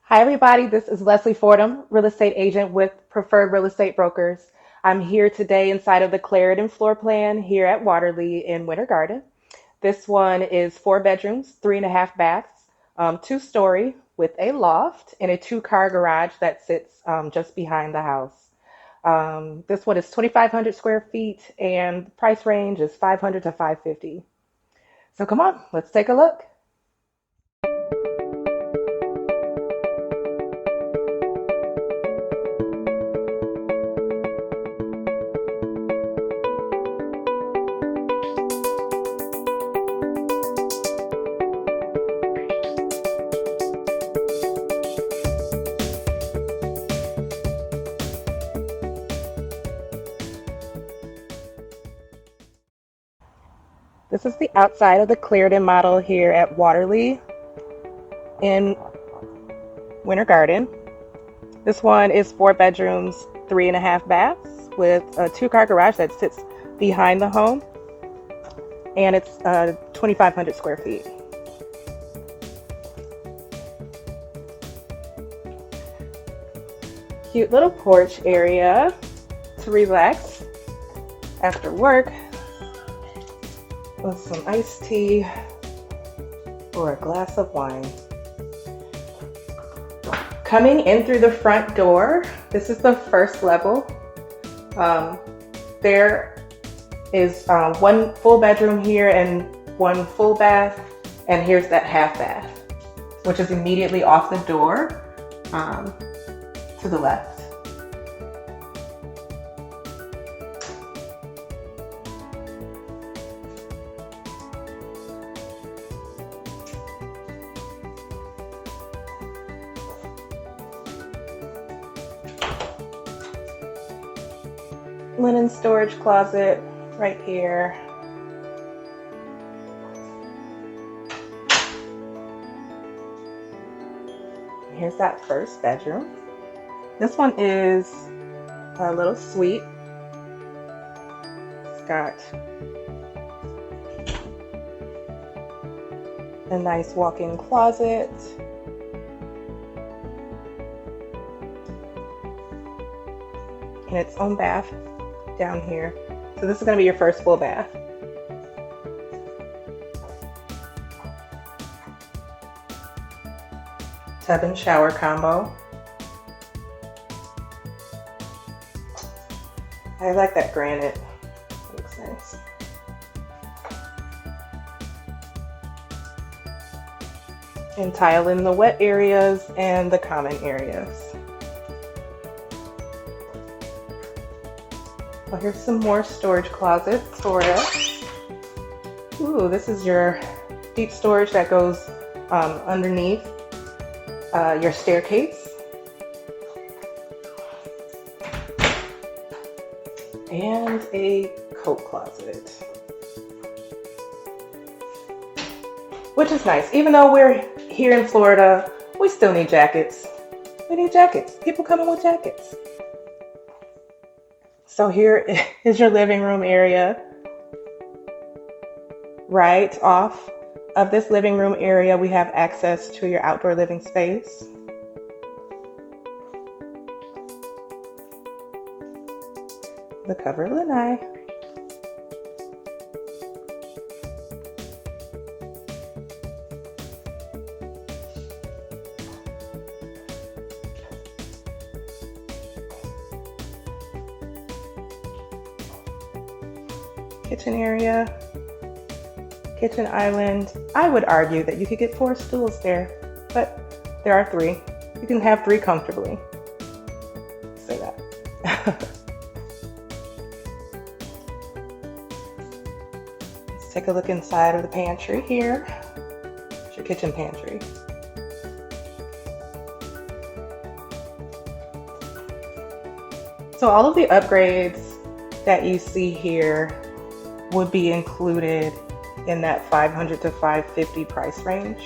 Hi, everybody. This is Leslie Fordham, real estate agent with Preferred Real Estate Brokers. I'm here today inside of the Clearden floor plan here at Waterleigh in Winter Garden. This one is 4 bedrooms, 3.5 baths, 2-story with a loft and a 2-car garage that sits just behind the house. This one is 2,500 square feet and the price range is 500 to 550. So come on, let's take a look. This is the outside of the Clearden model here at Waterleigh in Winter Garden. This one is 4 bedrooms, 3.5 baths with a 2-car garage that sits behind the home, and it's 2,500 square feet. Cute little porch area to relax after work with some iced tea or a glass of wine. Coming in through the front door, this is the first level. There is one full bedroom here and one full bath, and here's that half bath, which is immediately off the door to the left. Linen storage closet right here. Here's that first bedroom. This one is a little suite. It's got a nice walk-in closet. And its own bath down here. So this is going to be your first full bath. Tub and shower combo. I like that granite. It looks nice. And tile in the wet areas and the common areas. Well, here's some more storage closets for us. Ooh, this is your deep storage that goes underneath your staircase. And a coat closet. Which is nice. Even though we're here in Florida, we still need jackets. We need jackets. People coming with jackets. So here is your living room area. Right off of this living room area, we have access to your outdoor living space. The covered lanai. Kitchen area, kitchen island. I would argue that you could get 4 stools there, but there are 3. You can have 3 comfortably. Say that. Let's take a look inside of the pantry here. It's your kitchen pantry. So all of the upgrades that you see here would be included in that 500 to 550 price range.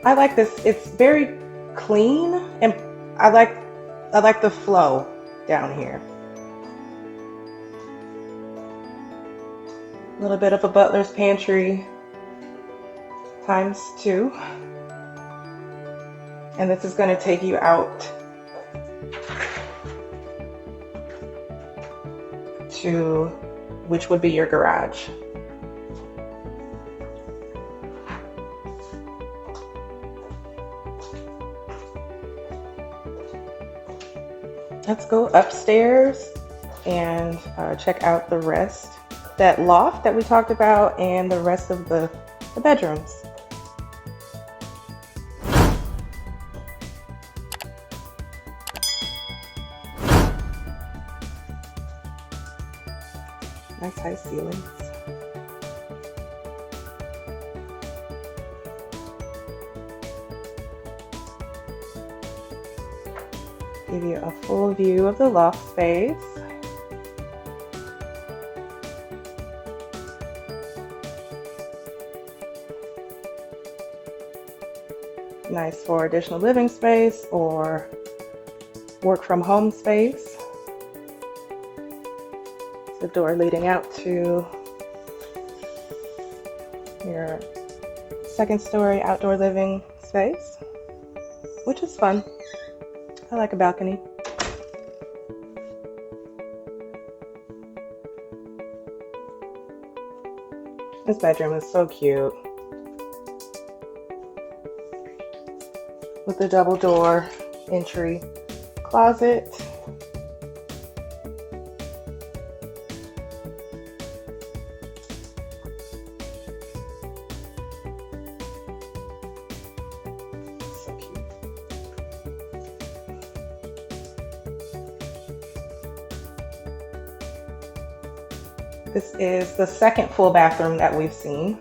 I like this. It's very clean, and I like the flow down here. A little bit of a butler's pantry. times 2. And this is going to take you out to which would be your garage. Let's go upstairs and check out the rest, that loft that we talked about, and the rest of the bedrooms. Nice high ceilings. Give you a full view of the loft space. Nice for additional living space or work from home space. The door leading out to your second story outdoor living space, which is fun. I like a balcony. This bedroom is so cute, with the double door entry closet. So cute. This is the second full bathroom that we've seen.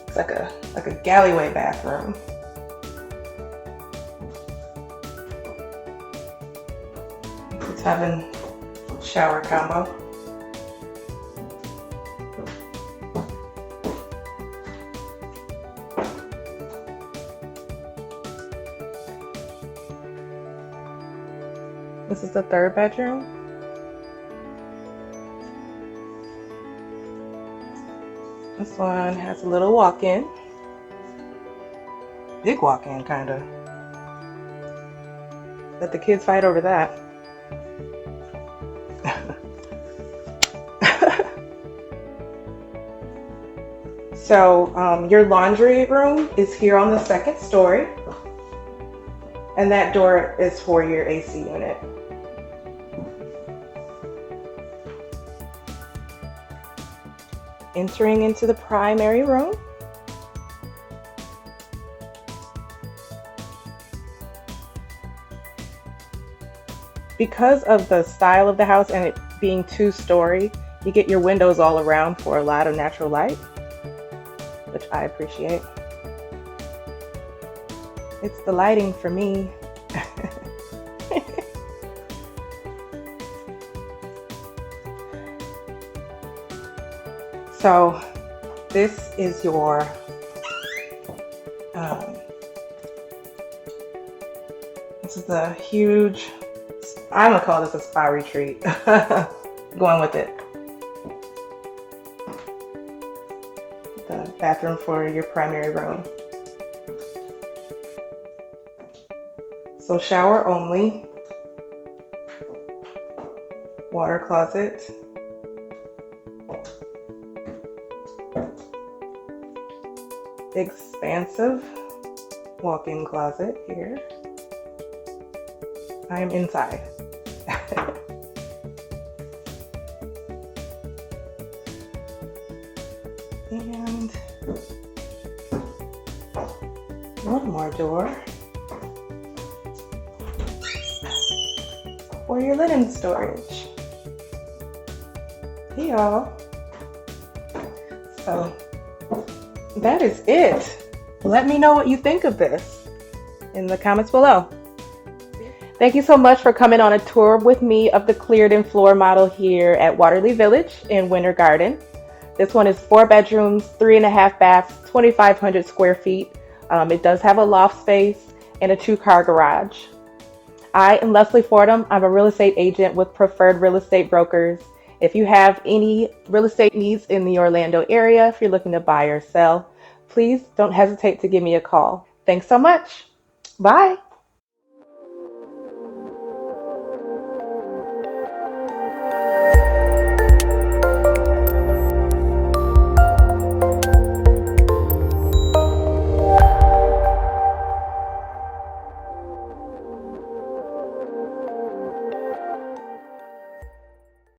It's like a galleyway bathroom. It's having shower combo. This is the third bedroom. This one has a little walk-in. Big walk-in, kind of. Let the kids fight over that. So your laundry room is here on the second story. And that door is for your AC unit. Entering into the primary room. Because of the style of the house and it being 2-story, you get your windows all around for a lot of natural light, which I appreciate. It's the lighting for me. So this is your this is a huge, I'm gonna call this a spa retreat. Going with it. The bathroom for your primary room. So shower only. Water closet. Expansive walk-in closet here. I am inside. And one more door for your linen storage. Hey y'all. So that is it. Let me know what you think of this in the comments below. Thank you so much for coming on a tour with me of the Clearden floor model here at Waterleigh Village in Winter Garden. This one is 4 bedrooms, 3.5 baths, 2,500 square feet. It does have a loft space and a 2-car garage. I am Leslie Fordham. I'm a real estate agent with Preferred Real Estate Brokers. If you have any real estate needs in the Orlando area, if you're looking to buy or sell, please don't hesitate to give me a call. Thanks so much. Bye.